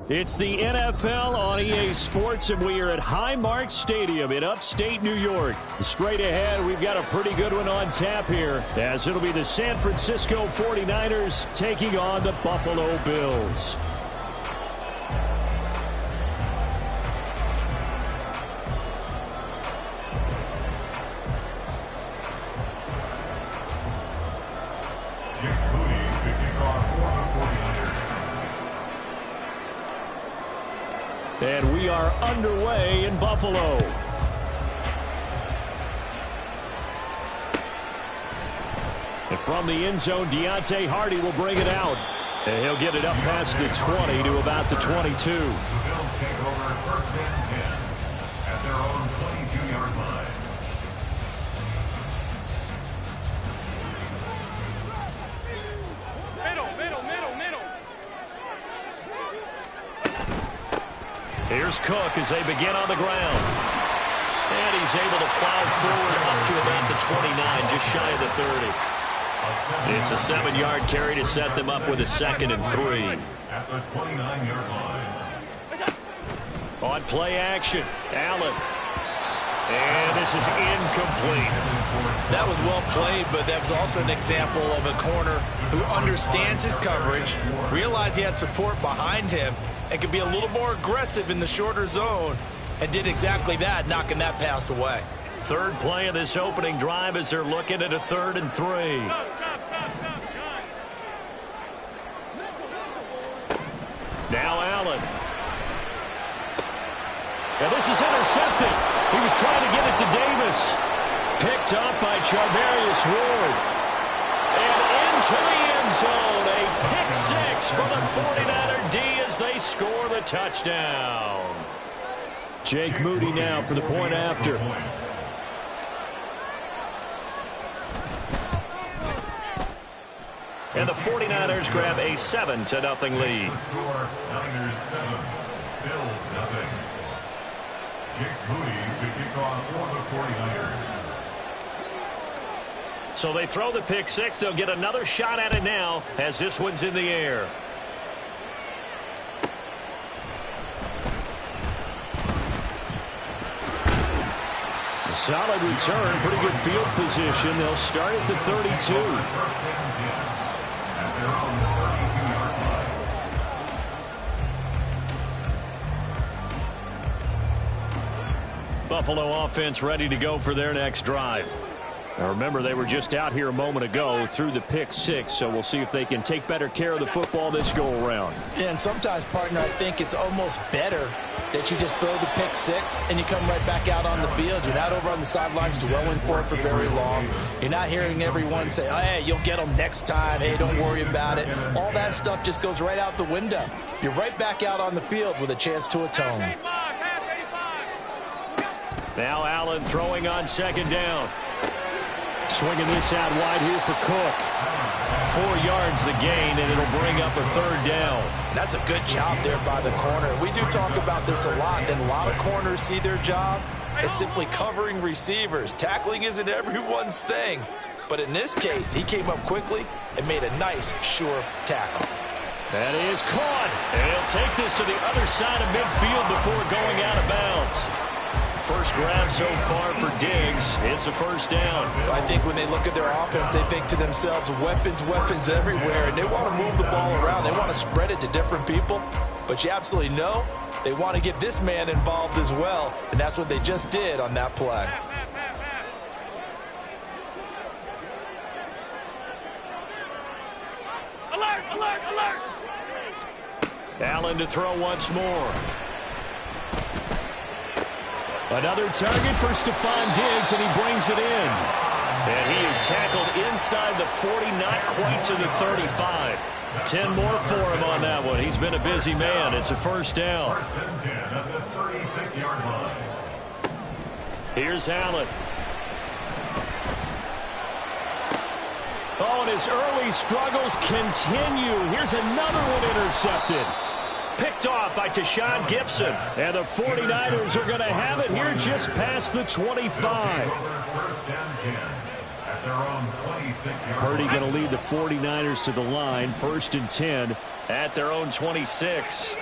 It's the NFL on EA Sports, and we are at Highmark Stadium in upstate New York. Straight ahead, we've got a pretty good one on tap here, as it'll be the San Francisco 49ers taking on the Buffalo Bills. And we are underway in Buffalo. And from the end zone, Deontay Hardy will bring it out. And he'll get it up past the 20 to about the 22. The Bills take over first and 10 at their own 22-yard line. Here's Cook as they begin on the ground. And he's able to plow forward up to about the 29, just shy of the 30. It's a 7-yard carry to set them up with a 2nd and 3. At the 29-yard line. On play action, Allen. And this is incomplete. That was well played, but that was also an example of a corner who understands his coverage, realized he had support behind him, and could be a little more aggressive in the shorter zone, and did exactly that, knocking that pass away. Third play of this opening drive as they're looking at a 3rd and 3. Now Allen. And this is intercepted. He was trying to get it to Davis. Picked up by Charvarius Ward. And into the end zone. A pick 6 for the 49er D as they score the touchdown. Jake Moody now for the point after. And the 49ers grab a 7-0 lead. Score Niners 7, Bills nothing. Jake Moody to kick off for the 49ers. So they throw the pick 6. They'll get another shot at it now as this one's in the air. A solid return, pretty good field position. They'll start at the 32. Buffalo offense ready to go for their next drive. Now remember, they were just out here a moment ago through the pick 6, so we'll see if they can take better care of the football this go-around. Yeah, and sometimes, partner, I think it's almost better that you just throw the pick 6 and you come right back out on the field. You're not over on the sidelines dwelling for it for very long. You're not hearing everyone say, oh, hey, you'll get them next time. Hey, don't worry about it. All that stuff just goes right out the window. You're right back out on the field with a chance to atone. Now Allen throwing on 2nd down. Swinging this out wide here for Cook. 4 yards the gain, and it'll bring up a 3rd down. That's a good job there by the corner. We do talk about this a lot, that a lot of corners see their job as simply covering receivers. Tackling isn't everyone's thing. But in this case, he came up quickly and made a nice, sure tackle. That is caught. And he'll take this to the other side of midfield before going out of bounds. First grab so far for Diggs. It's a 1st down. I think when they look at their offense, they think to themselves, weapons, weapons everywhere. And they want to move the ball around. They want to spread it to different people. But you absolutely know they want to get this man involved as well. And that's what they just did on that play. Alert, alert, alert! Allen to throw once more. Another target for Stephon Diggs, and he brings it in. And he is tackled inside the 40, not quite to the 35. 10 more for him on that one. He's been a busy man. It's a 1st down. 1st and 10 at the 36-yard line. Here's Allen. Oh, and his early struggles continue. Here's another one intercepted. Picked off by Tashawn Gibson. And the 49ers are going to have it here just past the 25. First and 10 at their own 26-yard line. Purdy going to lead the 49ers to the line. 1st and 10 at their own 26.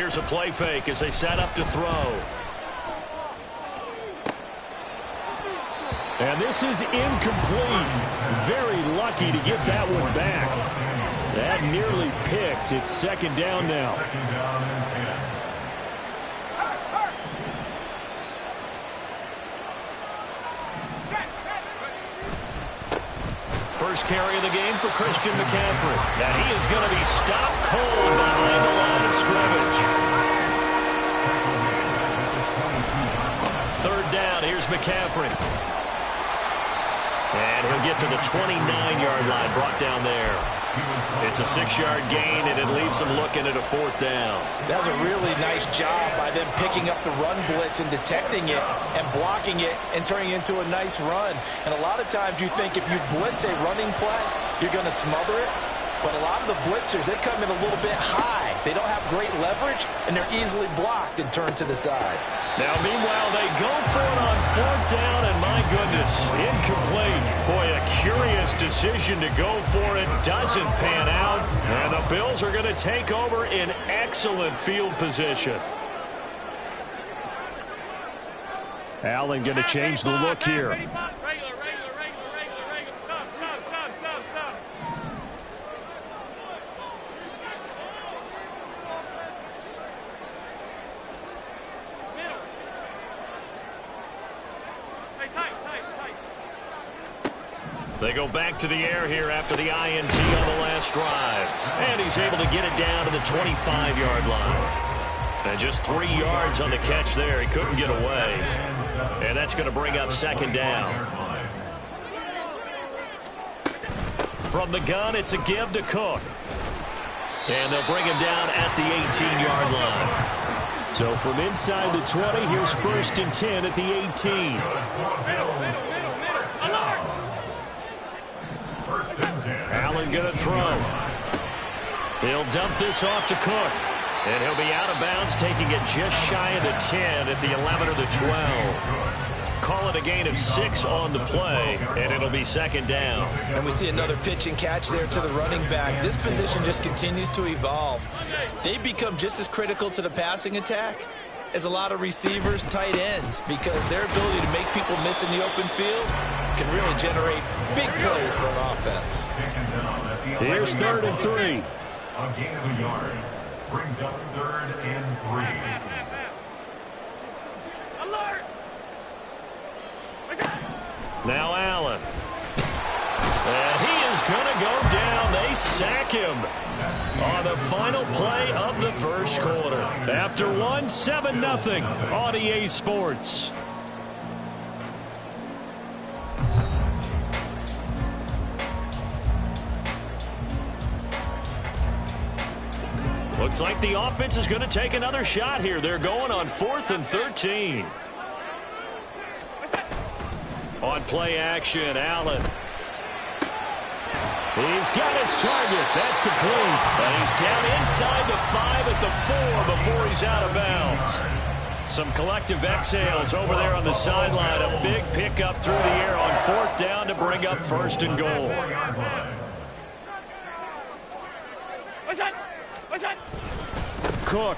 Here's a play fake as they set up to throw. And this is incomplete. Very lucky to get that one back. That nearly picked. It's second down now. Second down and 10. First carry of the game for Christian McCaffrey. Now he is going to be stopped cold behind the line of scrimmage. Third down, here's McCaffrey. And he'll get to the 29-yard line, brought down there. It's a 6-yard gain, and it leaves them looking at a fourth down. That's a really nice job by them picking up the run blitz and detecting it and blocking it and turning it into a nice run. And a lot of times you think if you blitz a running play, you're going to smother it. But a lot of the blitzers, they come in a little bit high. They don't have great leverage, and they're easily blocked and turned to the side. Now, meanwhile, they go for it on fourth down, and my goodness, incomplete. Boy, a curious decision to go for it. Doesn't pan out, and the Bills are going to take over in excellent field position. Allen going to change the look here. They go back to the air here after the INT on the last drive. And he's able to get it down to the 25-yard line. And just 3 yards on the catch there. He couldn't get away. And that's going to bring up second down. From the gun, it's a give to Cook. And they'll bring him down at the 18-yard line. So from inside the 20, here's first and 10 at the 18. Allen going to throw. He'll dump this off to Cook. And he'll be out of bounds, taking it just shy of the 10 at the 11 or the 12. Call it a gain of 6 on the play, and it'll be second down. And we see another pitch and catch there to the running back. This position just continues to evolve. They become just as critical to the passing attack as a lot of receivers, tight ends, because their ability to make people miss in the open field can really generate big plays for an offense. Here's third and 3. A gain of a yard brings up third and 3. Alert! Now Allen. And he is going to go down. They sack him on the final play of the first quarter. After 7-0 on EA Sports. Looks like the offense is going to take another shot here. They're going on 4th and 13. On play action, Allen. He's got his target. That's complete. And he's down inside the 5 at the 4 before he's out of bounds. Some collective exhales over there on the sideline. A big pickup through the air on 4th down to bring up 1st and goal. Cook.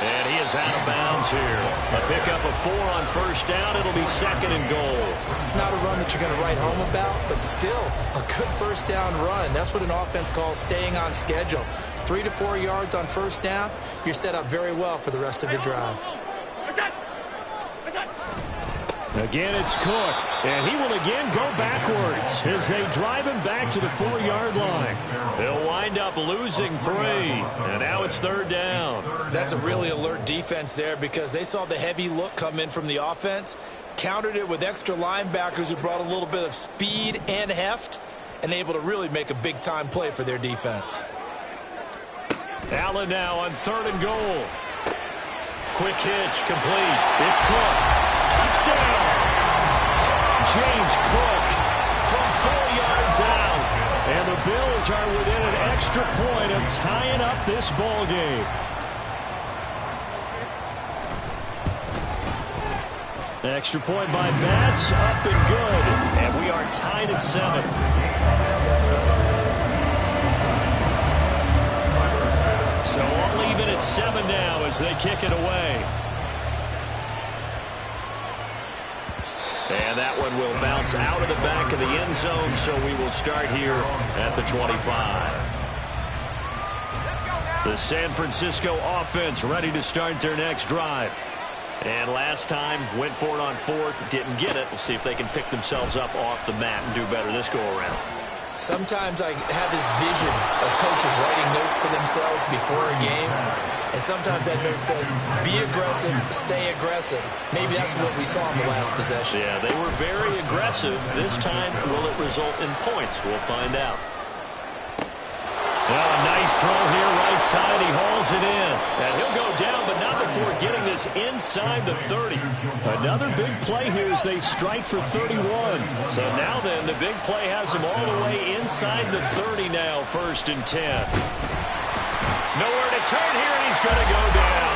And he is out of bounds here. A pickup of 4 on 1st down. It'll be 2nd and goal. Not a run that you're going to write home about, but still a good 1st down run. That's what an offense calls staying on schedule. 3 to 4 yards on 1st down. You're set up very well for the rest of the drive. Again, it's Cook. And he will again go backwards as they drive him back to the 4-yard line. They'll wind up losing 3. And now it's 3rd down. That's a really alert defense there because they saw the heavy look come in from the offense, countered it with extra linebackers who brought a little bit of speed and heft, and able to really make a big-time play for their defense. Allen now on 3rd and goal. Quick hitch, complete. It's Cook. Touchdown! James Cook from 4 yards out. And the Bills are within an extra point of tying up this ball game. Extra point by Bass, up and good. And we are tied at 7. even at 7 now as they kick it away. And that one will bounce out of the back of the end zone, so we will start here at the 25. The San Francisco offense ready to start their next drive. And last time, went for it on 4th, didn't get it. We'll see if they can pick themselves up off the mat and do better this go-around. Sometimes I have this vision of coaches writing notes to themselves before a game, and sometimes that note says, be aggressive, stay aggressive. Maybe that's what we saw in the last possession. Yeah, they were very aggressive. This time, will it result in points? We'll find out. Well, a nice throw here, right side. He hauls it in. And he'll go down, but not before getting this inside the 30. Another big play here as they strike for 31. So now then, the big play has him all the way inside the 30 now, 1st and 10. Nowhere to turn here, and he's going to go down.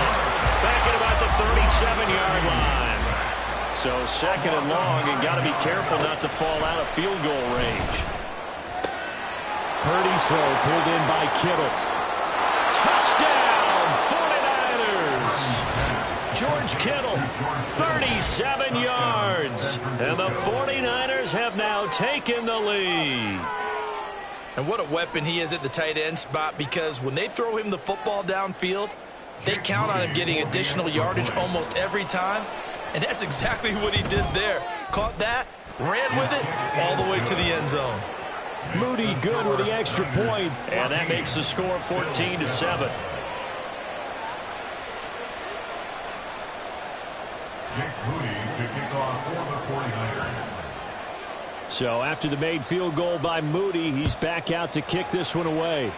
Back at about the 37-yard line. So 2nd and long, and got to be careful not to fall out of field goal range. Purdy's throw pulled in by Kittle. Touchdown, 49ers. George Kittle, 37 yards. And the 49ers have now taken the lead. And what a weapon he is at the tight end spot, because when they throw him the football downfield, they count on him getting additional yardage almost every time. And that's exactly what he did there. Caught that, ran with it, all the way to the end zone. Moody good with the extra point, and that makes the score 14-7. Jake Moody to kick off for the 49ers. So after the made field goal by Moody, he's back out to kick this one away.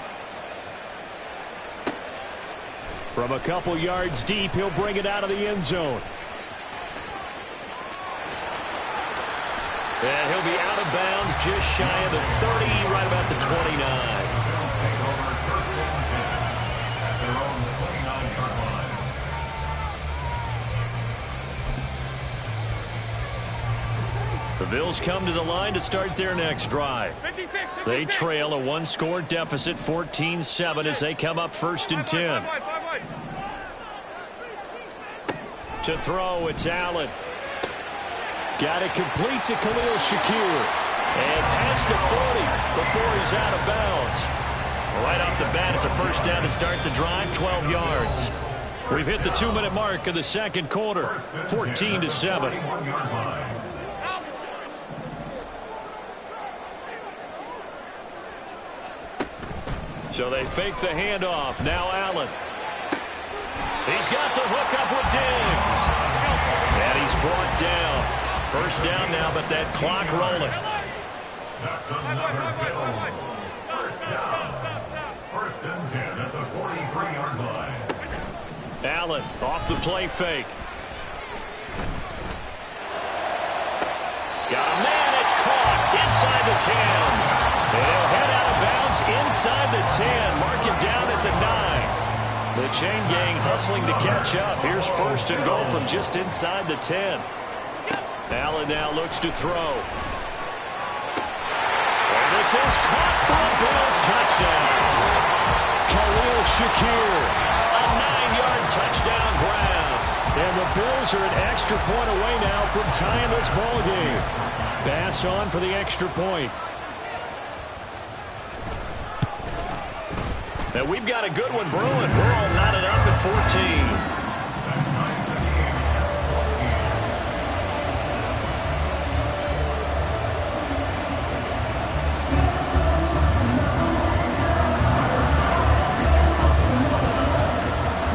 From a couple yards deep, he'll bring it out of the end zone. And he'll be out of bounds just shy of the 30, right about the 29. The Bills come to the line to start their next drive. They trail a one-score deficit, 14-7, as they come up 1st and 10. To throw, it's Allen. Got it complete to Khalil Shakir. And past the 40 before he's out of bounds. Right off the bat, it's a 1st down to start the drive, 12 yards. We've hit the 2-minute mark of the 2nd quarter, 14-7. So they fake the handoff. Now Allen. He's got the hook up with Diggs. And he's brought down. 1st down now, but that clock rolling. That's another Bills. 1st down. 1st and 10 at the 43-yard line. Allen off the play fake. Got a man. It's caught inside the 10. And he'll head out of bounds inside the 10. Mark him down at the 9. The chain gang hustling to catch up. Here's 1st and goal from just inside the 10. Allen now looks to throw. And this is caught for a Bills touchdown. Khalil Shakir, a 9-yard touchdown grab. And the Bills are an extra point away now from tying this ball game. Bass on for the extra point. And we've got a good one brewing. We're all knotted up at 14.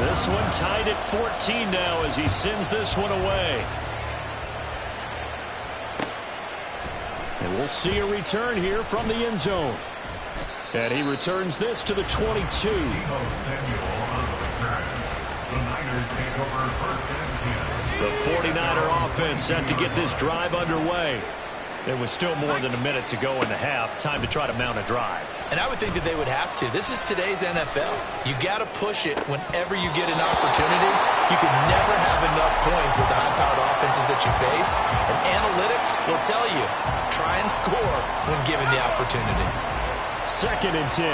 This one tied at 14 now as he sends this one away. And we'll see a return here from the end zone. And he returns this to the 22. The 49er offense set to get this drive underway. There was still more than a minute to go in the half. Time to try to mount a drive. And I would think that they would have to. This is today's NFL. You got to push it whenever you get an opportunity. You can never have enough points with the high-powered offenses that you face. And analytics will tell you, try and score when given the opportunity. 2nd and 10.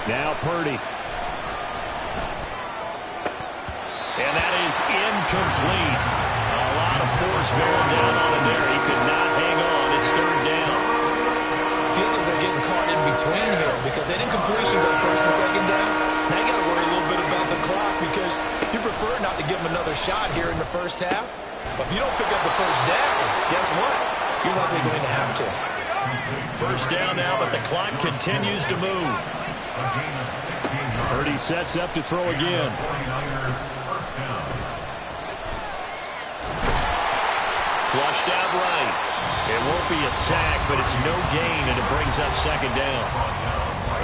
Now Purdy. And that is incomplete. A lot of force bearing down on him there. He could not hang on. It's third down. Feels like they're getting caught in between here because they didn't incompletions on first and second down. Now you got to worry a little bit about the clock because you prefer not to give them another shot here in the first half. But if you don't pick up the first down, guess what? You're likely going to have to. First down now, but the clock continues to move. Purdy sets up to throw again. Flushed out right. It won't be a sack, but it's no gain, and it brings up second down.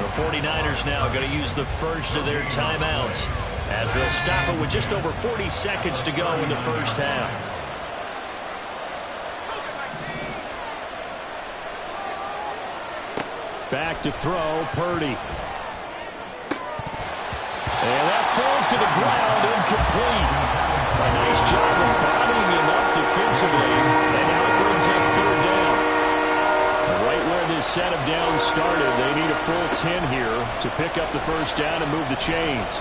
The 49ers now going to use the first of their timeouts as they'll stop it with just over 40 seconds to go in the first half. Back to throw, Purdy. And that falls to the ground, incomplete. A nice job of bodying him up defensively, and now it brings up third down. Right where this set of downs started, they need a full 10 here to pick up the first down and move the chains.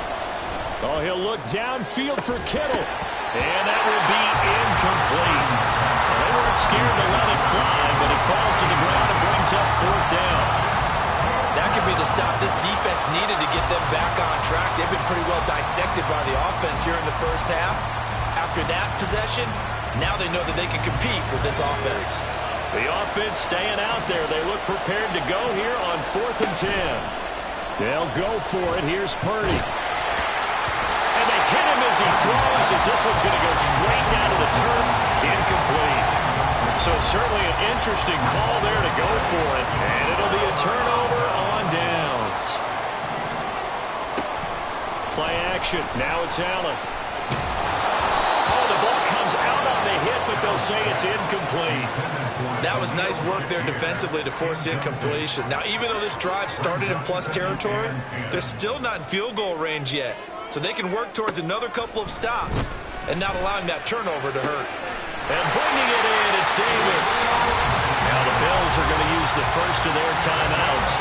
Oh, he'll look downfield for Kittle, and that will be incomplete. Well, they weren't scared to let it fly, but it falls to the ground and brings up fourth down. That could be the stop this defense needed to get them back on track. They've been pretty well dissected by the offense here in the first half. After that possession, now they know that they can compete with this offense. The offense staying out there. They look prepared to go here on 4th and 10. They'll go for it. Here's Purdy. And they hit him as he throws, as this one's going to go straight down to the turf. Incomplete. So certainly an interesting call there to go for it. And it'll be a turnover on downs. Play action. Now it's Allen. Oh, the ball comes out on the hit, but they'll say it's incomplete. That was nice work there defensively to force incompletion. Now, even though this drive started in plus territory, they're still not in field goal range yet. So they can work towards another couple of stops and not allowing that turnover to hurt. And bringing it in, it's Davis. Now the Bills are going to use the first of their timeouts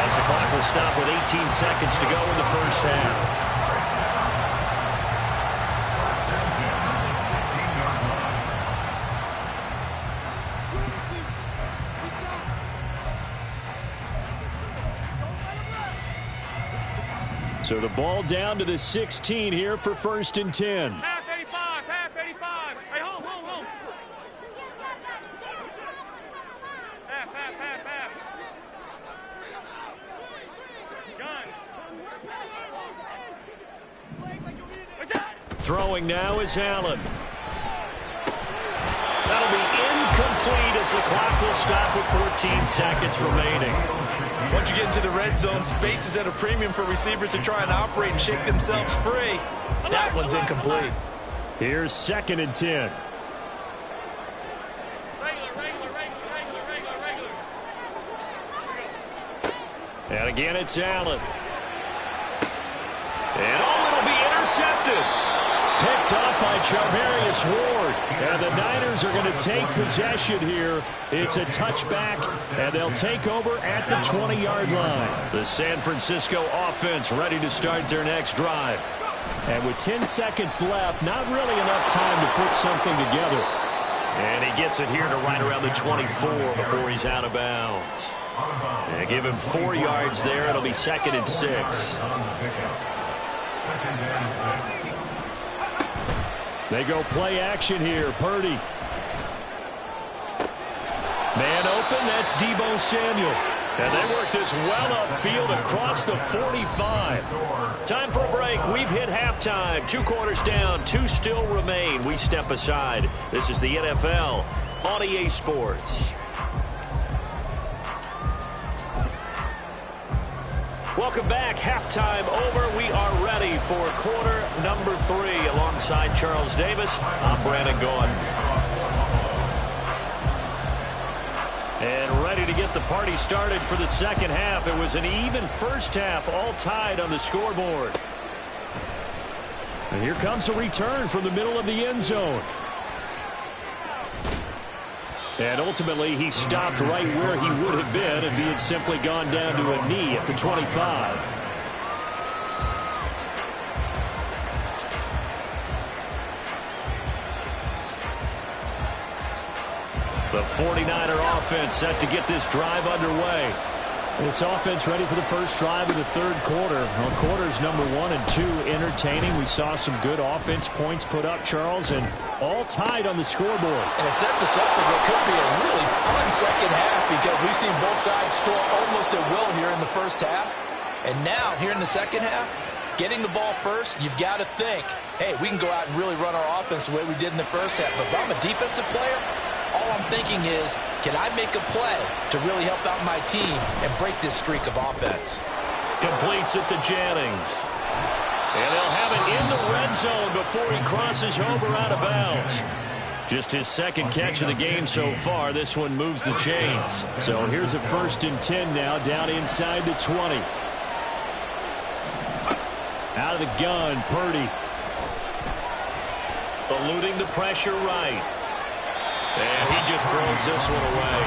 as the clock will stop with 18 seconds to go in the first half. So the ball down to the 16 here for 1st and 10. Half 85, half 85. Hey, home. Half. Gun. Throwing now is Allen. That'll be incomplete as the clock will stop with 14 seconds remaining. Once you get into the red zone, space is at a premium for receivers to try and operate and shake themselves free. That one's incomplete. Here's 2nd and 10. And again, it's Allen. And it'll be intercepted. Picked up by Charvarius Ward. And the Niners are going to take possession here. It's a touchback, and they'll take over at the 20-yard line. The San Francisco offense ready to start their next drive. And with 10 seconds left, not really enough time to put something together. And he gets it here to right around the 24 before he's out of bounds. And give him 4 yards there. It'll be 2nd and 6. They go play action here. Purdy. Man open, that's Deebo Samuel. And they work this well upfield across the 45. Time for a break. We've hit halftime. 2 quarters down, 2 still remain. We step aside. This is the NFL on EA Sports. Welcome back. Halftime over. We are ready for quarter number 3 alongside Charles Davis. I'm Brandon Gaudin. And ready to get the party started for the second half. It was an even first half, all tied on the scoreboard. And here comes a return from the middle of the end zone. And ultimately, he stopped right where he would have been if he had simply gone down to a knee at the 25. The 49er offense set to get this drive underway. This offense ready for the first drive of the third quarter. Well, quarters number 1 and 2 entertaining. We saw some good offense points put up, Charles, and all tied on the scoreboard. And it sets us up for what could be a really fun second half because we've seen both sides score almost at will here in the first half. And now, here in the second half, getting the ball first, you've got to think, hey, we can go out and really run our offense the way we did in the first half. But if I'm a defensive player, all I'm thinking is, can I make a play to really help out my team and break this streak of offense? Completes it to Jennings. And they'll have it in the red zone before he crosses over out of bounds. Just his second catch of the game so far. This one moves the chains. So here's a 1st and 10 now, down inside the 20. Out of the gun, Purdy. Eluding the pressure right. And he just throws this one away.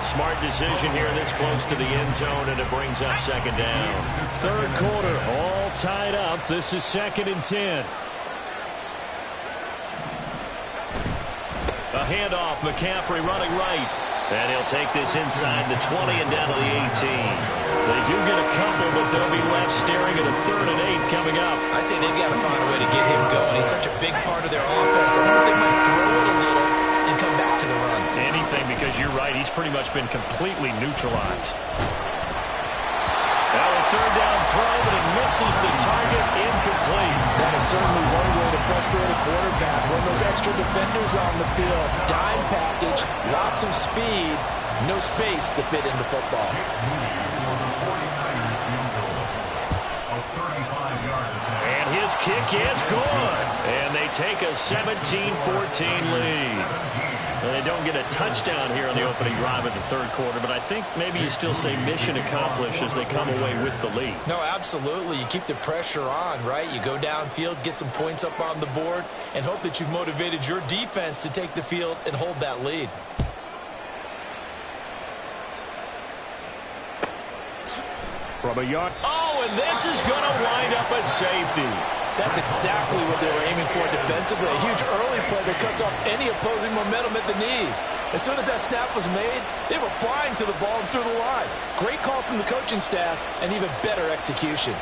Smart decision here this close to the end zone, and it brings up second down. Third quarter, all tied up. This is 2nd and 10. A handoff, McCaffrey running right. And he'll take this inside the 20 and down to the 18. They do get a couple, but they'll be left staring at a 3rd and 8 coming up. I'd say they've got to find a way to get him going. He's such a big part of their offense. I wonder if they might throw it a little and come back to the run. Anything, because you're right, he's pretty much been completely neutralized. Now a 3rd down throw, but it misses the target, incomplete. That is certainly one way to frustrate a quarterback. When those extra defenders on the field, dime package, lots of speed, no space to fit into football. And his kick is good. And they take a 17-14 lead. Well, they don't get a touchdown here on the opening drive of the third quarter, but I think maybe you still say mission accomplished as they come away with the lead. No, absolutely. You keep the pressure on, right? You go downfield, get some points up on the board, and hope that you've motivated your defense to take the field and hold that lead. From a yard. Oh, and this is going to wind up a safety. That's exactly what they were aiming for defensively. A huge early play that cuts off any opposing momentum at the knees. As soon as that snap was made, they were flying to the ball and through the line. Great call from the coaching staff and even better execution.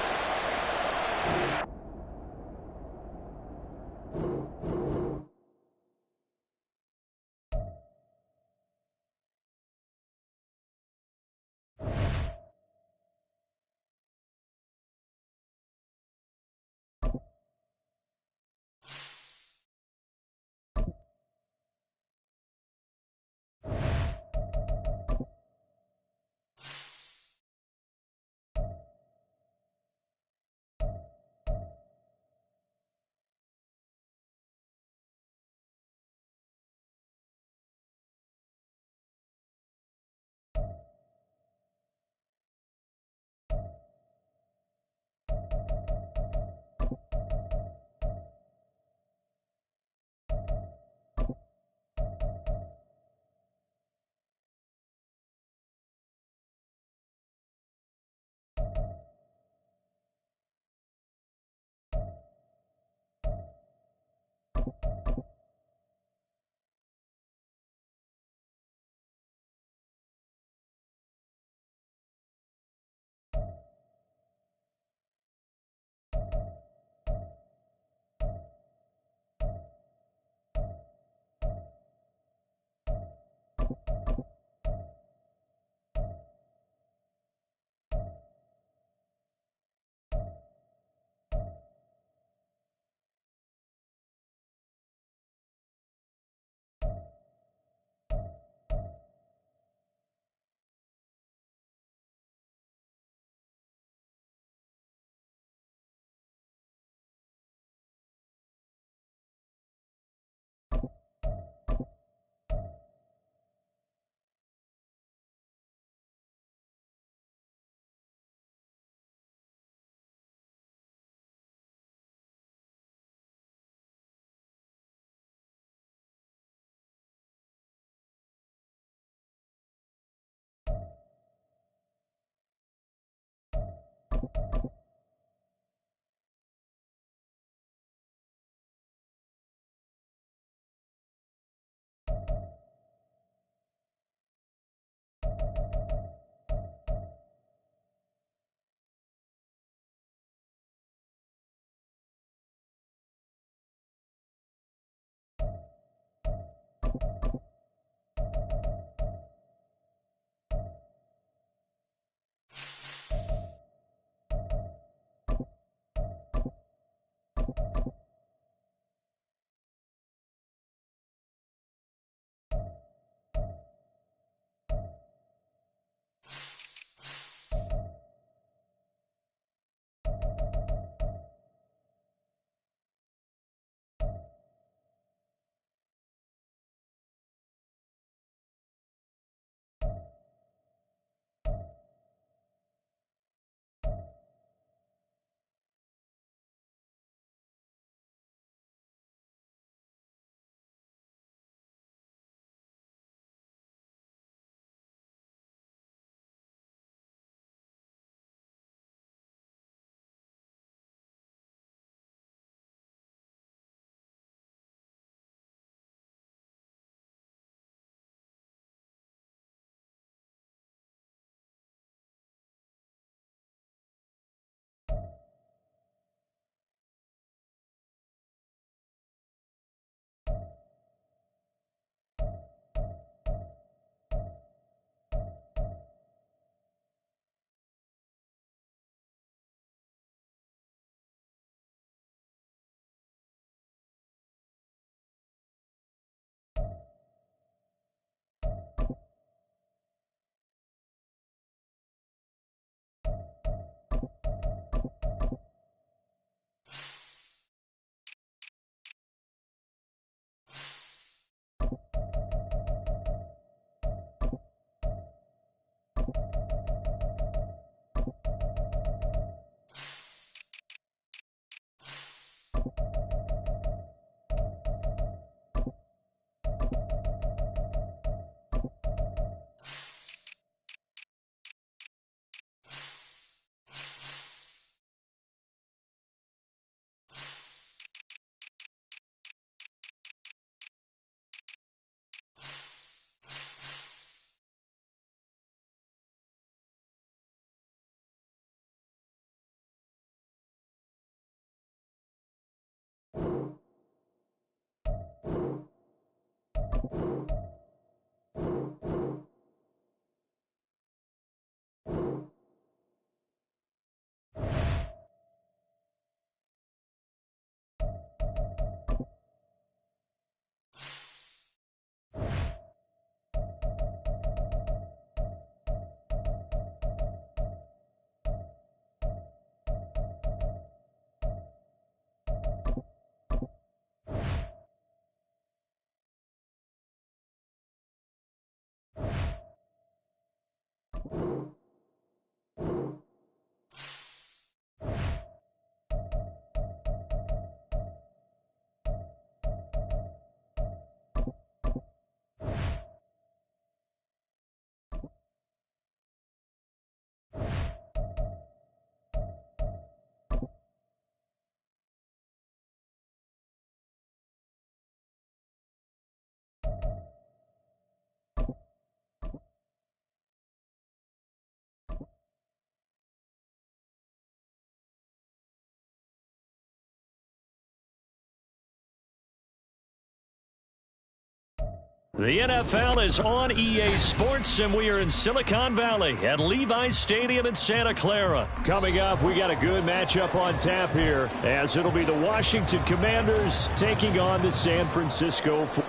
The NFL is on EA Sports, and we are in Silicon Valley at Levi's Stadium in Santa Clara. Coming up, we got a good matchup on tap here, as it'll be the Washington Commanders taking on the San Francisco 49ers.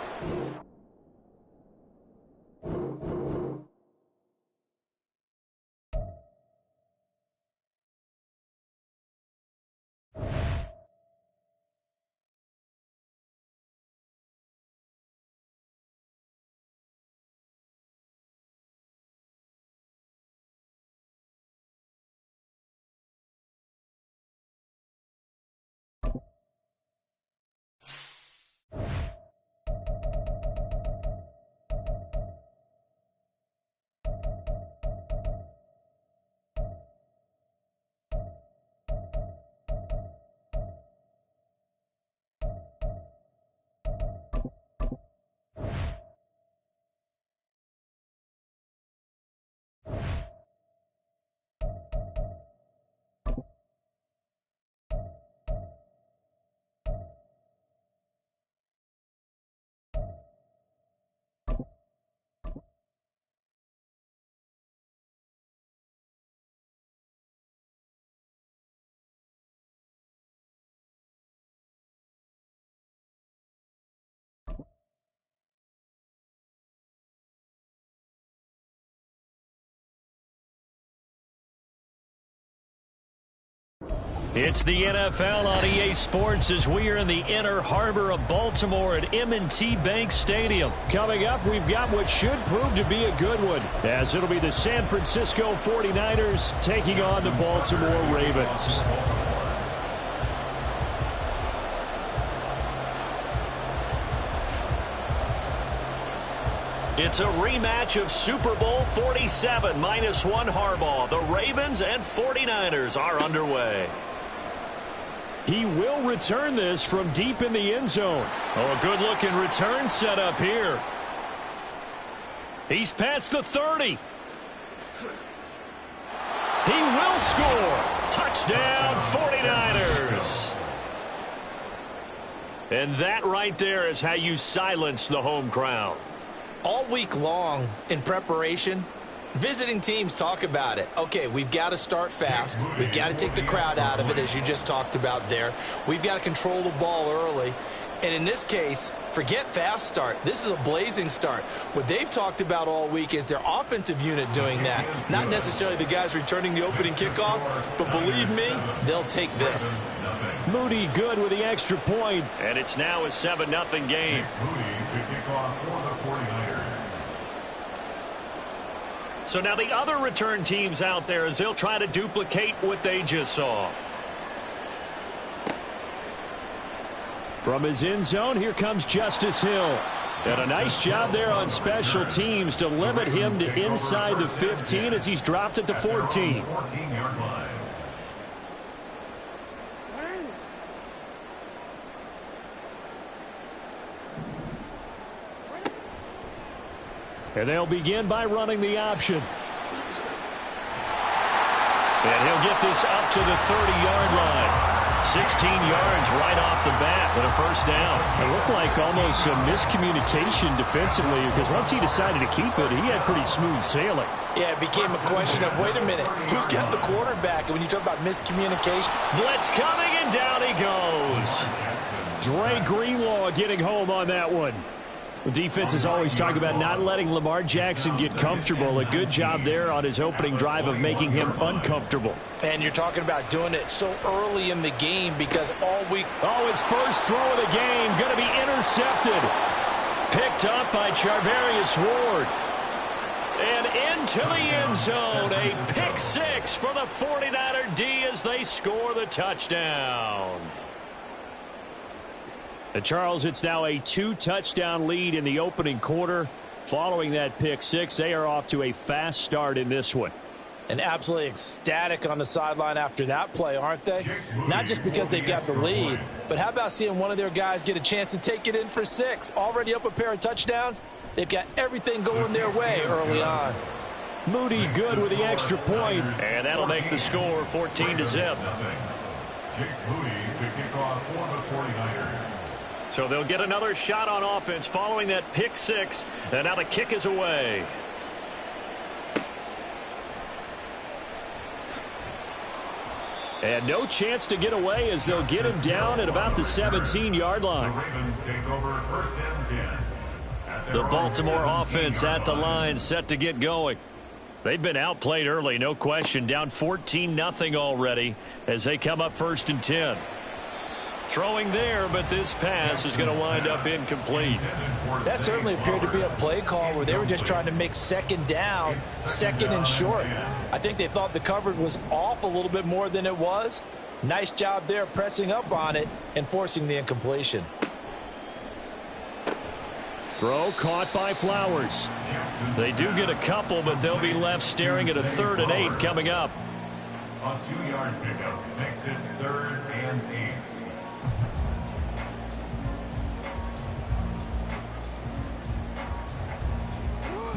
It's the NFL on EA Sports as we are in the inner harbor of Baltimore at M&T Bank Stadium. Coming up, we've got what should prove to be a good one, as it'll be the San Francisco 49ers taking on the Baltimore Ravens. It's a rematch of Super Bowl 47 -1 Harbaugh. The Ravens and 49ers are underway. He will return this from deep in the end zone. Oh, a good-looking return set up here. He's past the 30. He will score. Touchdown, 49ers. And that right there is how you silence the home crowd. All week long in preparation, visiting teams talk about it. Okay, we've got to start fast. We've got to take the crowd out of it, as you just talked about there. We've got to control the ball early. And in this case, forget fast start. This is a blazing start. What they've talked about all week is their offensive unit doing that. Not necessarily the guys returning the opening kickoff, but believe me, they'll take this. Moody good with the extra point, and it's now a 7-0 game. Moody to kick off for the 49ers. So now the other return teams out there as they'll try to duplicate what they just saw. From his end zone, here comes Justice Hill. And a nice job there on special teams to limit him to inside the 15 as he's dropped at the 14. And they'll begin by running the option. And he'll get this up to the 30-yard line. 16 yards right off the bat and a first down. It looked like almost a miscommunication defensively because once he decided to keep it, he had pretty smooth sailing. Yeah, it became a question of, wait a minute, who's got the quarterback? And when you talk about miscommunication. Blitz coming, and down he goes. Dre Greenlaw getting home on that one. The defense is always talking about not letting Lamar Jackson get comfortable. A good job there on his opening drive of making him uncomfortable. And you're talking about doing it so early in the game because all week. Oh, his first throw of the game going to be intercepted. Picked up by Charvarius Ward. And into the end zone. A pick six for the 49er D as they score the touchdown. And Charles, it's now a 2-touchdown lead in the opening quarter. Following that pick six, they are off to a fast start in this one. And absolutely ecstatic on the sideline after that play, aren't they? Not just because they got the lead, but how about seeing one of their guys get a chance to take it in for 6? Already up a pair of touchdowns. They've got everything going their way early on. Moody good with the extra point, and that'll make the score 14-0. Jake Moody to kick off for the 49ers. So they'll get another shot on offense following that pick six, and now the kick is away. And no chance to get away as they'll get him down at about the 17-yard line. The Ravens take over first and 10. The Baltimore offense at the line, set to get going. They've been outplayed early, no question, down 14-0 already as they come up first and 10. Throwing there, but this pass is going to wind up incomplete. That certainly appeared to be a play call where they were just trying to make second down, second and short. I think they thought the coverage was off a little bit more than it was. Nice job there pressing up on it and forcing the incompletion. Throw caught by Flowers. They do get a couple, but they'll be left staring at a 3rd and 8 coming up. A 2-yard pickup makes it 3rd and 8.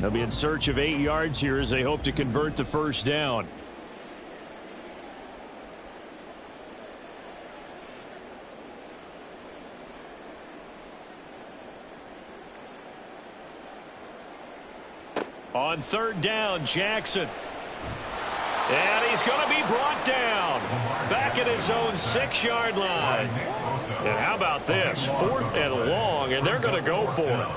They'll be in search of 8 yards here as they hope to convert the first down. On 3rd down, Jackson. And he's going to be brought down. Back at his own 6-yard line. And how about this? 4th and long, and they're going to go for it.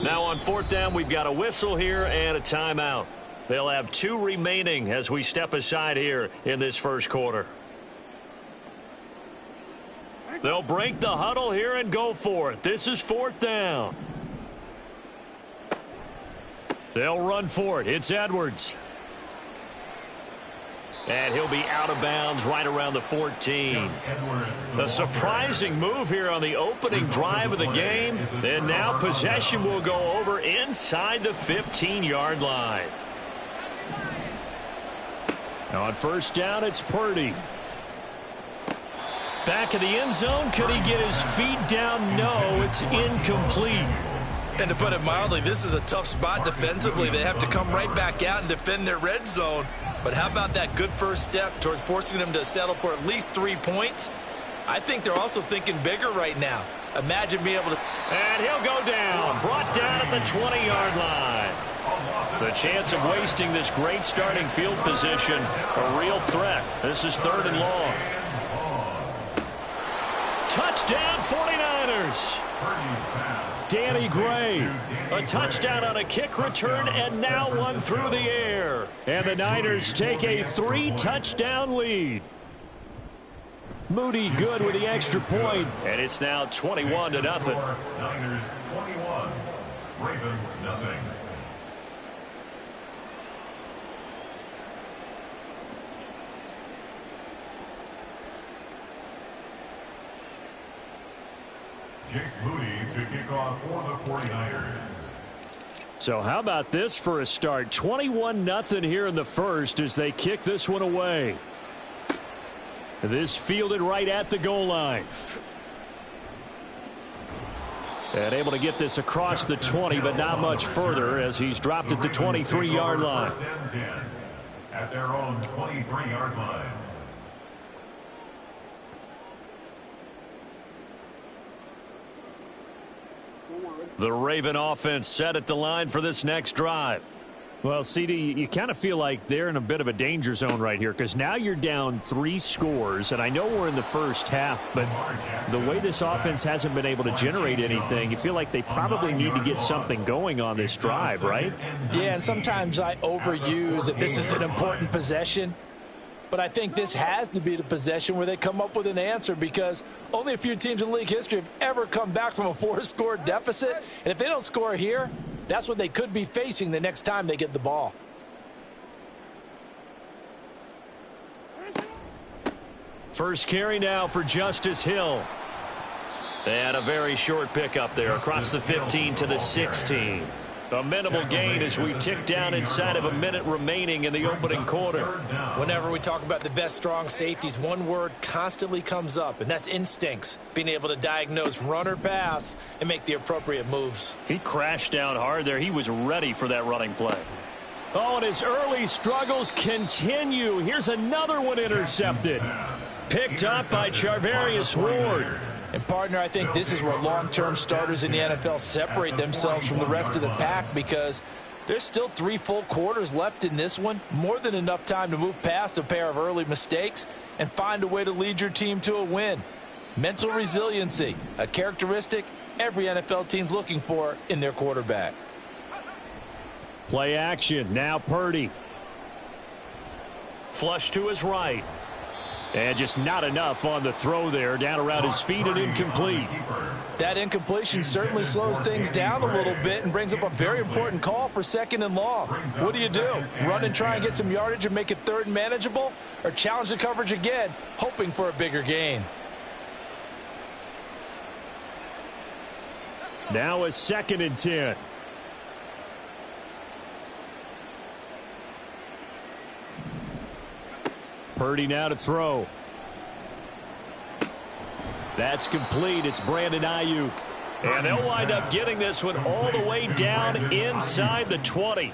Now on 4th down, we've got a whistle here and a timeout. They'll have 2 remaining as we step aside here in this first quarter. They'll break the huddle here and go for it. This is 4th down. They'll run for it. It's Edwards. And he'll be out of bounds right around the 14. A surprising move here on the opening drive of the game. And now possession will go over inside the 15-yard line. Now on 1st down, it's Purdy. Back of the end zone. Could he get his feet down? No, it's incomplete. And to put it mildly, this is a tough spot defensively. They have to come right back out and defend their red zone. But how about that good first step towards forcing them to settle for at least 3 points? I think they're also thinking bigger right now. Imagine being able to... And he'll go down. Brought down at the 20-yard line. The chance of wasting this great starting field position, a real threat. This is 3rd and long. Touchdown 49ers. Danny Gray, a touchdown on a kick return, and now one through the air. And the Niners take a 3-touchdown lead. Moody good with the extra point, and it's now 21-0. Niners 21, Ravens nothing. Jake Moody to kick off for the 49ers. So how about this for a start? 21-0 here in the first as they kick this one away. This fielded right at the goal line. And able to get this across the 20, but not much further as he's dropped at the 23-yard line. At their own 23-yard line. The Raven offense set at the line for this next drive. Well, CD, you kind of feel like they're in a bit of a danger zone right here because now you're down 3 scores, and I know we're in the first half, but the way this offense hasn't been able to generate anything, you feel like they probably need to get something going on this drive, right? Yeah, and sometimes I overuse that this is an important possession. But I think this has to be the possession where they come up with an answer because only a few teams in league history have ever come back from a 4-score deficit. And if they don't score here, that's what they could be facing the next time they get the ball. First carry now for Justice Hill. They had a very short pickup there across the 15 to the 16. A minimal gain as we tick down inside of a minute remaining in the opening quarter. Whenever we talk about the best strong safeties, one word constantly comes up, and that's instincts. Being able to diagnose run or pass and make the appropriate moves. He crashed down hard there. He was ready for that running play. Oh, and his early struggles continue. Here's another one intercepted. Picked up by Charvarius Ward. And, partner, I think this is where long-term starters in the NFL separate themselves from the rest of the pack because there's still 3 full quarters left in this one. More than enough time to move past a pair of early mistakes and find a way to lead your team to a win. Mental resiliency, a characteristic every NFL team's looking for in their quarterback. Play action. Now Purdy. Flush to his right. And just not enough on the throw there. Down around his feet and incomplete. That incompletion certainly slows things down a little bit and brings up a very important call for 2nd and long. What do? Run and try and get some yardage and make it 3rd and manageable? Or challenge the coverage again, hoping for a bigger gain? Now a 2nd and 10. Purdy now to throw. That's complete. It's Brandon Ayuk. And they'll wind up getting this one all the way down inside the 20.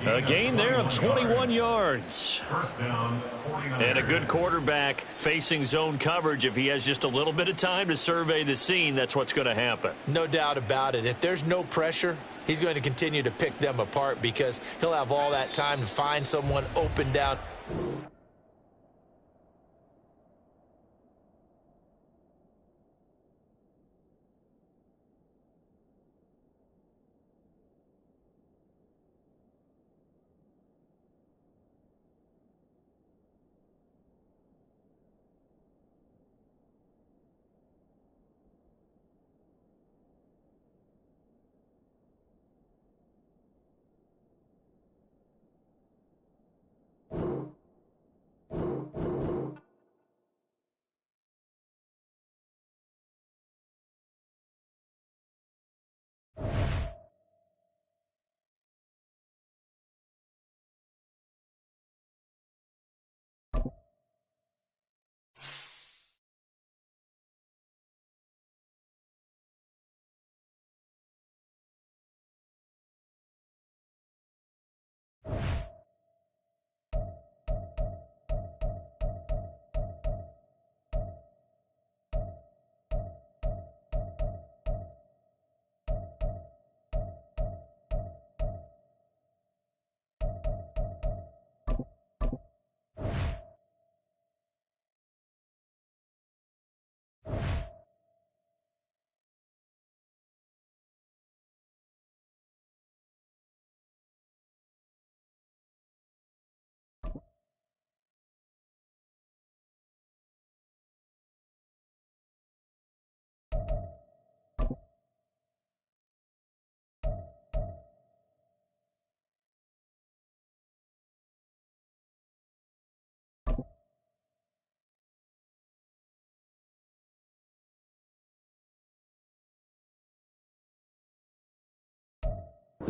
A gain there of 21 yards. And a good quarterback facing zone coverage. If he has just a little bit of time to survey the scene, that's what's going to happen. No doubt about it. If there's no pressure, he's going to continue to pick them apart because he'll have all that time to find someone open down.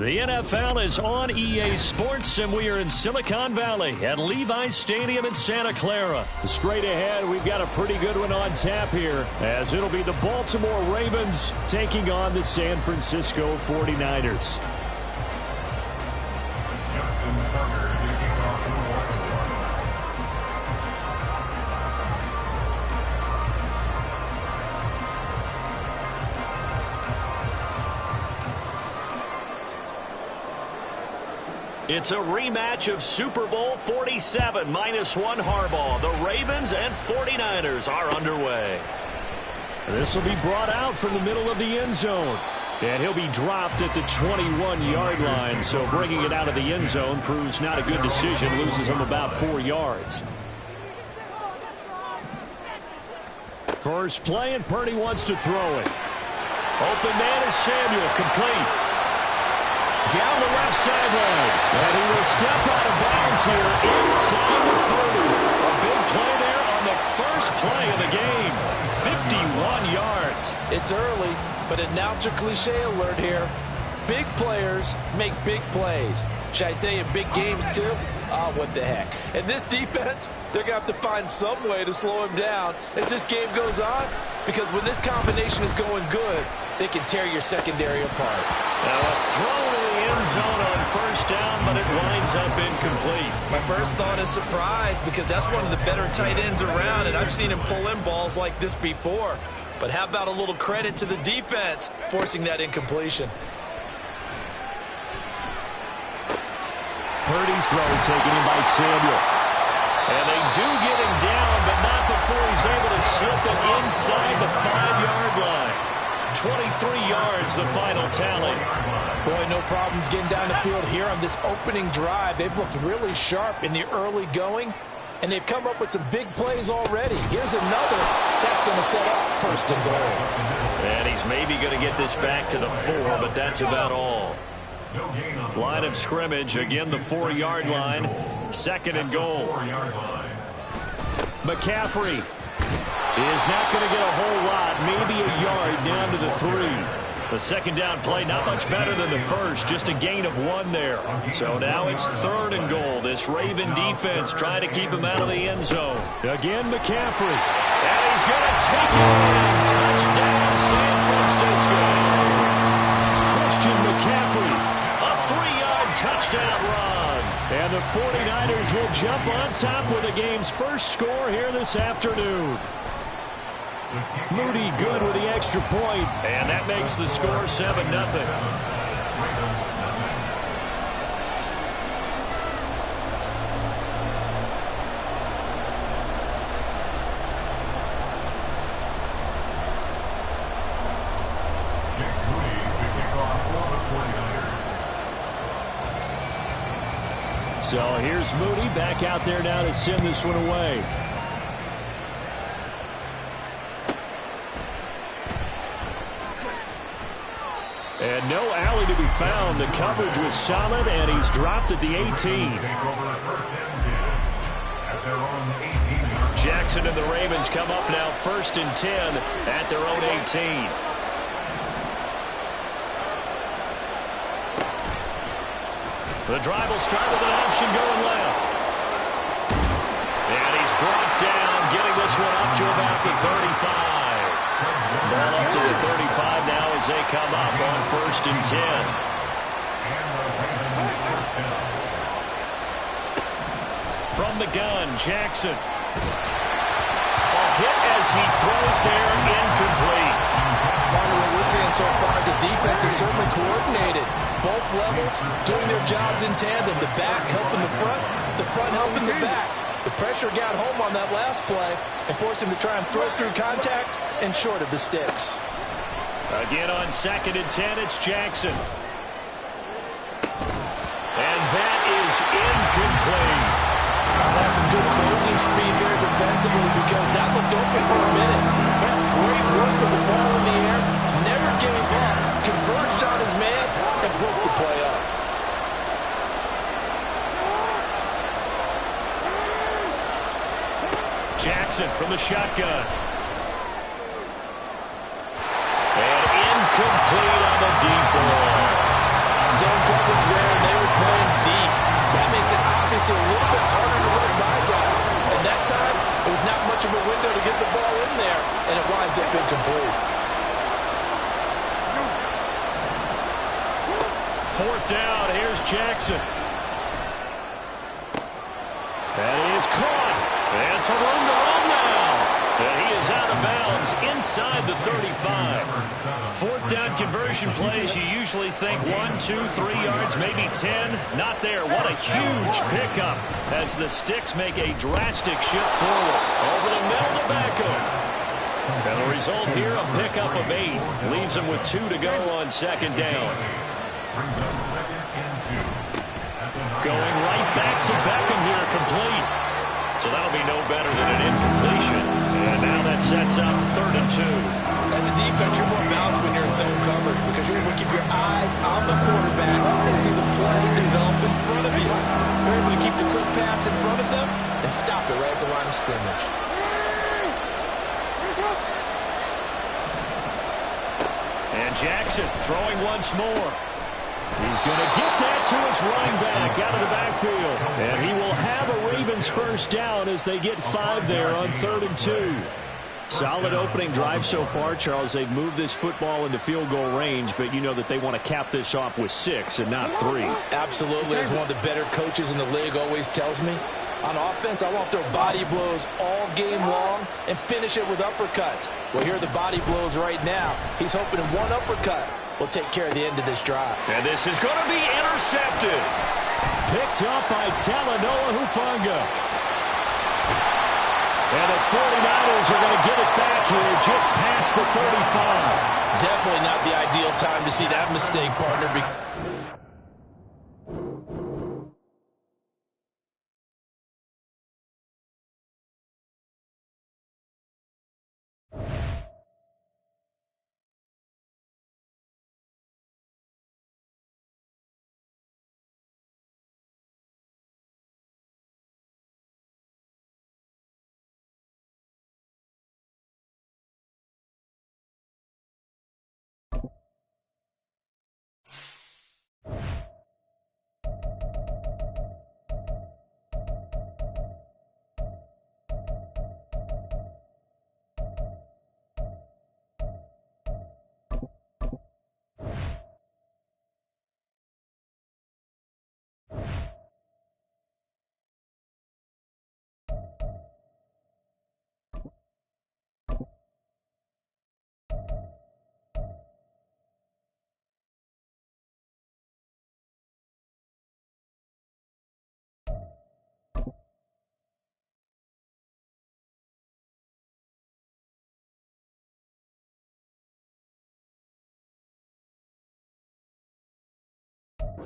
The NFL is on EA Sports, and we are in Silicon Valley at Levi's Stadium in Santa Clara. Straight ahead, we've got a pretty good one on tap here, as it'll be the Baltimore Ravens taking on the San Francisco 49ers. It's a rematch of Super Bowl 47, -1 Harbaugh. The Ravens and 49ers are underway. This will be brought out from the middle of the end zone. And he'll be dropped at the 21-yard line. So bringing it out of the end zone proves not a good decision. Loses him about 4 yards. First play, and Purdy wants to throw it. Open man is Samuel, complete. Down the left sideline. And he will step out of bounds here inside the 30. A big play there on the first play of the game. 51 yards. It's early, but announcer cliche alert here. Big players make big plays. Should I say in big games too? Oh, what the heck. And this defense, they're going to have to find some way to slow him down as this game goes on, because when this combination is going good, they can tear your secondary apart. Now a throw to the end zone on first down, but it winds up incomplete. My first thought is surprise, because that's one of the better tight ends around, and I've seen him pull in balls like this before. But how about a little credit to the defense forcing that incompletion? Purdy's throw taken in by Samuel. And they do get him down, but not before he's able to slip it inside the 5-yard line. 23 yards, the final tally. Boy, no problems getting down the field here on this opening drive. They've looked really sharp in the early going, and they've come up with some big plays already. Here's another. That's going to set up first and goal. And he's maybe going to get this back to the 4, but that's about all. Line of scrimmage, again the 4-yard line. Second and goal. McCaffrey is not going to get a whole lot, maybe a yard down to the 3. The second down play not much better than the first, just a gain of 1 there. So now it's third and goal. This Raven defense trying to keep him out of the end zone. Again, McCaffrey. And he's going to take it in. Touchdown, San Francisco. Christian McCaffrey. A 3-yard touchdown run. And the 49ers will jump on top with the game's first score here this afternoon. Moody good with the extra point. And that makes the score 7-0. So here's Moody back out there now to send this one away. And no alley to be found. The coverage was solid, and he's dropped at the 18. Jackson and the Ravens come up now first and 10 at their own 18. The drive will start with an option going left. And he's brought down, getting this one up to about the 35. Ball up to the 35 now as they come up on first and 10. From the gun, Jackson. A hit as he throws there, incomplete. Part of what we're seeing so far is the defense is certainly coordinated. Both levels doing their jobs in tandem. The back helping the front helping the back. The pressure got home on that last play and forced him to try and throw through contact and short of the sticks. Again on second and 10, it's Jackson. And that is incomplete. That's some good closing speed there defensively, because that looked open for a minute. That's great work with the ball in the air. Never gave up. Converged on his man and broke the play up. Jackson from the shotgun. And incomplete on the deep ball. Zone him a window to get the ball in there, and it winds up incomplete. Fourth down, here's Jackson. That is caught. And some room to run now. And he is out of bounds inside the 35. Fourth down conversion plays, you usually think 1, 2, 3 yards, maybe 10. Not there. What a huge pickup as the Sticks make a drastic shift forward. Over the middle to Beckham. And the result here, a pickup of 8. Leaves them with 2 to go on second down. Going right back to Beckham here, complete. So that'll be no better than an incompletion. And now that sets up 3rd and 2. As a defense, you're more balanced when you're in zone coverage because you're able to keep your eyes on the quarterback and see the play develop in front of you. You're able to keep the quick pass in front of them and stop it right at the line of scrimmage. And Jackson throwing once more. He's going to get that to his running back out of the backfield. And he will have a Ravens first down as they get 5 there on 3rd and 2. Solid opening drive so far, Charles. They've moved this football into field goal range, but you know that they want to cap this off with 6 and not 3. Absolutely. As one of the better coaches in the league always tells me, on offense, I want their body blows all game long and finish it with uppercuts. Well, here are the body blows right now. He's hoping one uppercut will take care of the end of this drive. And this is going to be intercepted. Picked up by Talanoa Hufanga. And the 49ers are going to get it back here just past the 35. Definitely not the ideal time to see that mistake, partner.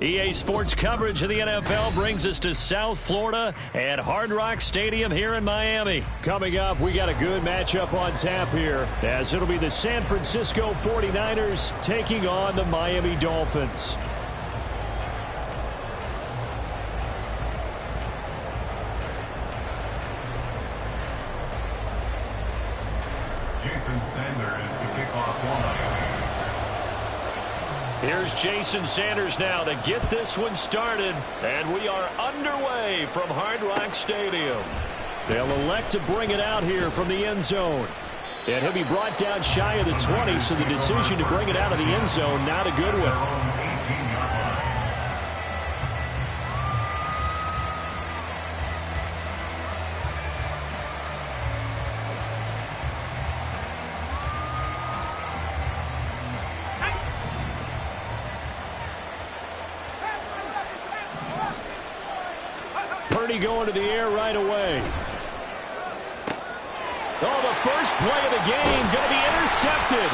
EA Sports coverage of the NFL brings us to South Florida and Hard Rock Stadium here in Miami. Coming up, we got a good matchup on tap here, as it'll be the San Francisco 49ers taking on the Miami Dolphins. Jason Sanders to kick off for Miami. Here's Jason Sanders now to get this one started. And we are underway from Hard Rock Stadium. They'll elect to bring it out here from the end zone. And he'll be brought down shy of the 20, so the decision to bring it out of the end zone, not a good one. Going to the air right away. Oh, the first play of the game going to be intercepted.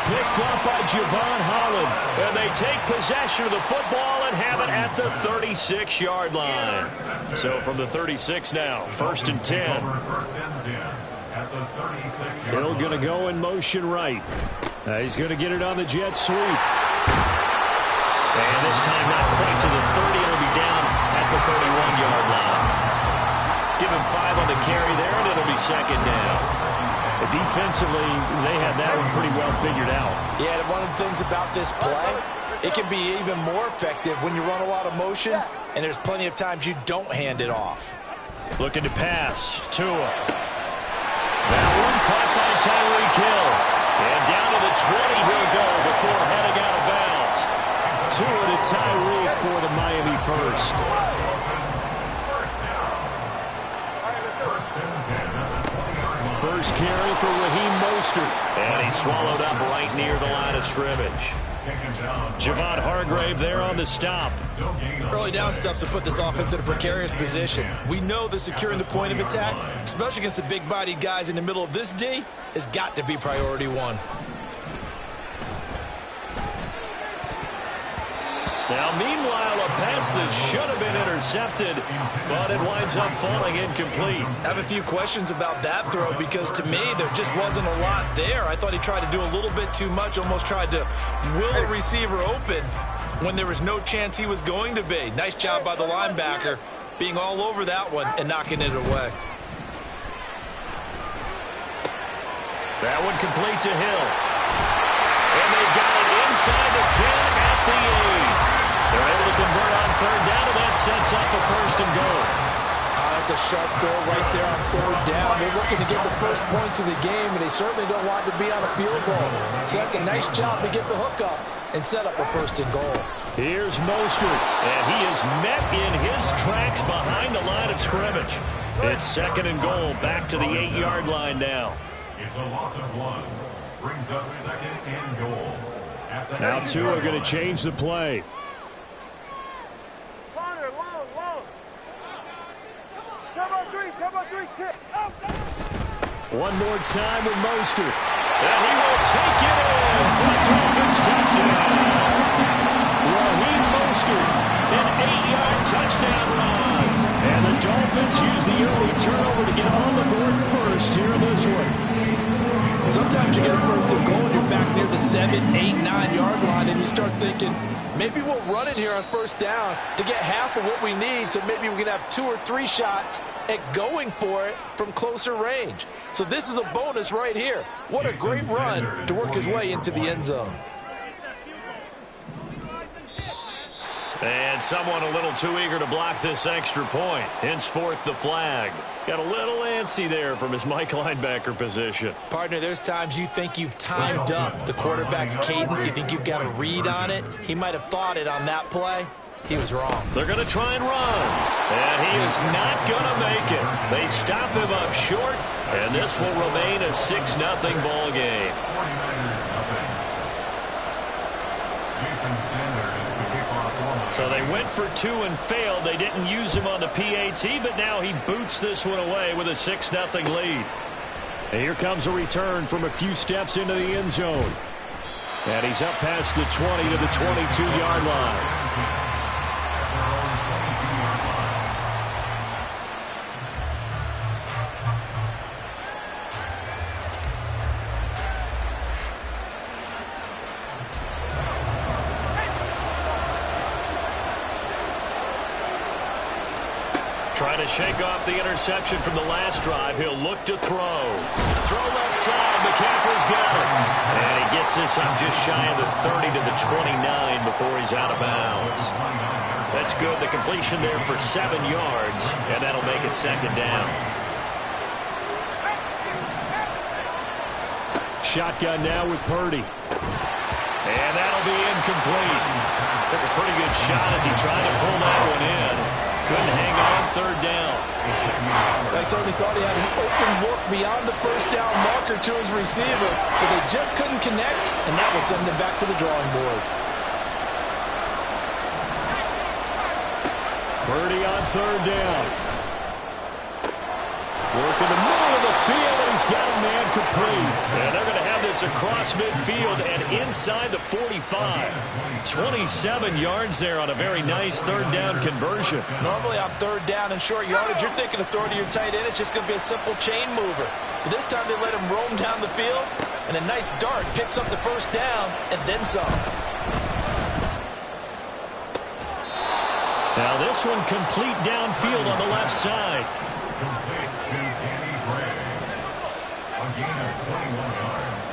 Picked up by Javon Holland. And they take possession of the football and have it at the 36-yard line. So from the 36 now, 1st and 10. Hill going to go in motion right. He's going to get it on the jet sweep. And this time not quite to the 30. It'll be down at the 31-yard line. Give him 5 on the carry there, and it'll be 2nd down. Defensively, they had that one pretty well figured out. Yeah, and one of the things about this play, it can be even more effective when you run a lot of motion, and there's plenty of times you don't hand it off. Looking to pass. Tua. Tyreek for the Miami first. First carry for Raheem Mostert. And he's swallowed up right near the line of scrimmage. Javon Hargrave there on the stop. Early down stuff's to put this offense in a precarious position. We know that securing the point of attack, especially against the big-bodied guys in the middle of this D, has got to be priority one. Now, meanwhile, a pass that should have been intercepted, but it winds up falling incomplete. I have a few questions about that throw because, to me, there just wasn't a lot there. I thought he tried to do a little bit too much, almost tried to will a receiver open when there was no chance he was going to be. Nice job by the linebacker being all over that one and knocking it away. That one complete to Hill. And they've got it inside the 10 at the 8. They're able to convert on third down, and that sets up a first and goal. That's a sharp throw right there on third down. They're looking to get the first points of the game, and they certainly don't want to be on a field goal. So that's a nice job to get the hook up and set up a first and goal. Here's Mostert, and he is met in his tracks behind the line of scrimmage. It's second and goal, back to the 8-yard line now. It's a loss of 1. Brings up second and goal. Now 2 are going to change the play. One more time with Mostert. And he will take it in for a Dolphins touchdown. Raheem Mostert, an 8-yard touchdown run. And the Dolphins use the early turnover to get on the board first here in this one. Sometimes you get a first and goal and you're back near the 7, 8, 9-yard line, and you start thinking, maybe we'll run it here on first down to get half of what we need, so maybe we can have 2 or 3 shots at going for it from closer range. So this is a bonus right here. What a great run to work his way into the end zone. And someone a little too eager to block this extra point. Henceforth the flag. Got a little antsy there from his Mike linebacker position. Partner, there's times you think you've timed up the quarterback's cadence. You think you've got a read on it. He might have thought it on that play. He was wrong. They're going to try and run. And he is not going to make it. They stop him up short, and this will remain a 6-0 ball game. 49ers nothing. Jason Sanders to kick off. So they went for 2 and failed. They didn't use him on the PAT, but now he boots this one away with a 6-0 lead. And here comes a return from a few steps into the end zone. And he's up past the 20 to the 22-yard line. Trying to shake off the interception from the last drive. He'll look to throw. Throw left side. McCaffrey's got it. And he gets this up just shy of the 30 to the 29 before he's out of bounds. That's good. The completion there for 7 yards, and that'll make it second down. Shotgun now with Purdy. And that'll be incomplete. Took a pretty good shot as he tried to pull that one in. Couldn't hang on third down. I certainly thought he had an open look beyond the first down marker to his receiver, but they just couldn't connect, and that will send them back to the drawing board. Purdy on third down. Working the middle of the field, and he's got a man complete. And they're going to have this across midfield and inside the 45. 27 yards there on a very nice third down conversion. Normally on third down and short yardage, you're thinking of throwing to your tight end. It's just going to be a simple chain mover. But this time they let him roam down the field, and a nice dart picks up the first down and then some. Now this one complete downfield on the left side. Complete to Danny Gray. A gain of 21 yards.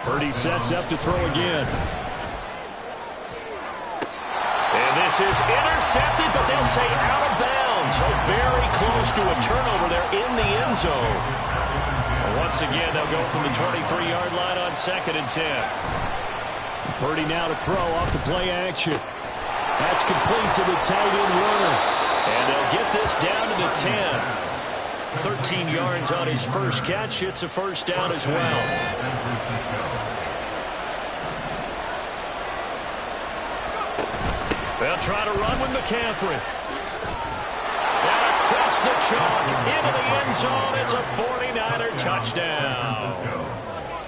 Purdy sets up to throw again. And this is intercepted, but they'll say out of bounds. So very close to a turnover there in the end zone. And once again, they'll go from the 23-yard line on 2nd and 10. Purdy now to throw off the play action. That's complete to the tight end Werner. And they'll get this down to the 10. 13 yards on his first catch. It's a first down as well. They'll try to run with McCaffrey. And across the chalk into the end zone. It's a 49er touchdown.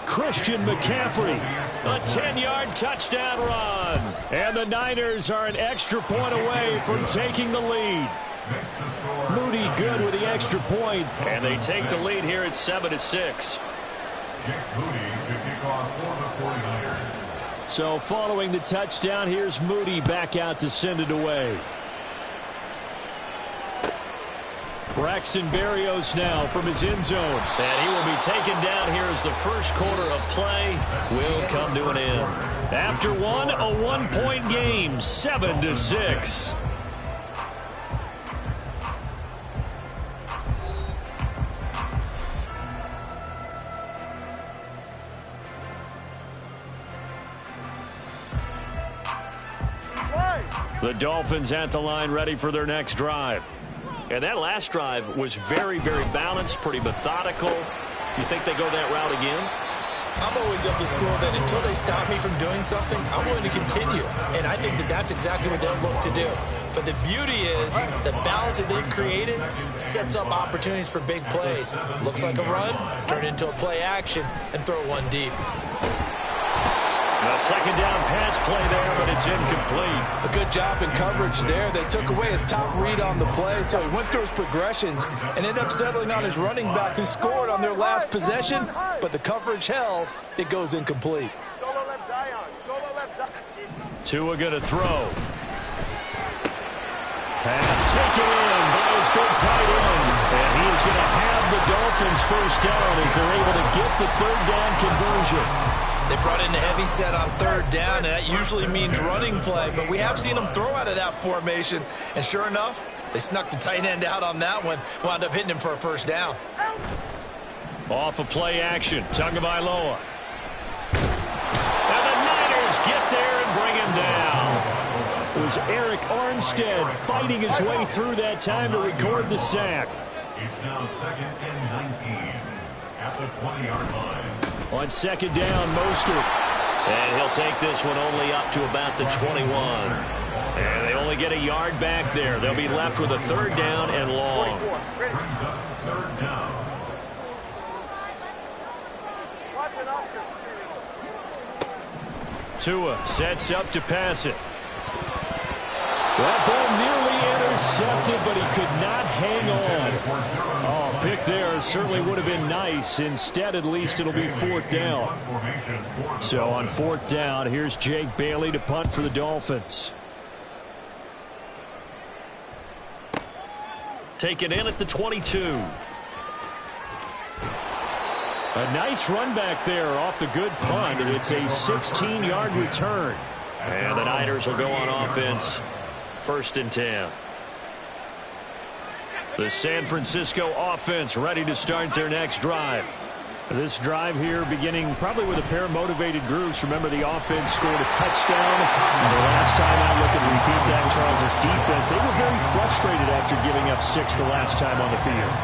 Christian McCaffrey. A 10-yard touchdown run. And the Niners are an extra point away from taking the lead. Moody good with the extra point. And they take the lead here at 7-6. Jake Moody to kick off for the 49ers. So following the touchdown, here's Moody back out to send it away. Braxton Berrios now from his end zone. And he will be taken down here as the first quarter of play will come to an end. After one, a one-point game, 7-6. The Dolphins at the line ready for their next drive. And that last drive was very, very balanced, pretty methodical. You think they go that route again? I'm always of the school that until they stop me from doing something, I'm willing to continue. And I think that that's exactly what they'll look to do. But the beauty is the balance that they've created sets up opportunities for big plays. Looks like a run, turn it into a play action, and throw one deep. A second down pass play there, but it's incomplete. A good job in coverage there. They took away his top read on the play, so he went through his progressions and ended up settling on his running back who scored on their last possession, but the coverage held. It goes incomplete. Tua going to throw. Pass taken in by his big tight end. And he is going to have the Dolphins first down as they're able to get the third down conversion. They brought in a heavy set on third down, and that usually means running play, but we have seen them throw out of that formation, and sure enough, they snuck the tight end out on that one, wound up hitting him for a first down. Off of play action, Tagovailoa. And the Niners get there and bring him down. It was Eric Armstead fighting his way through that time to record the sack. It's now 2nd and 19 at the 20-yard line. On second down, Mostert. And he'll take this one only up to about the 21. And they only get a yard back there. They'll be left with a third down and long. Brings up third down. Tua sets up to pass it. That ball nearly intercepted, but he could not hang on. Oh, pick there certainly would have been nice. Instead, at least it'll be fourth down. So on fourth down, here's Jake Bailey to punt for the Dolphins. Taken in at the 22. A nice run back there off the good punt, and it's a 16-yard return. And the Niners will go on offense. 1st and 10. The San Francisco offense ready to start their next drive. This drive here beginning probably with a pair of motivated groups. Remember, the offense scored a touchdown. And the last time I look at repeat that, Charles' defense, they were very frustrated after giving up 6 the last time on the field.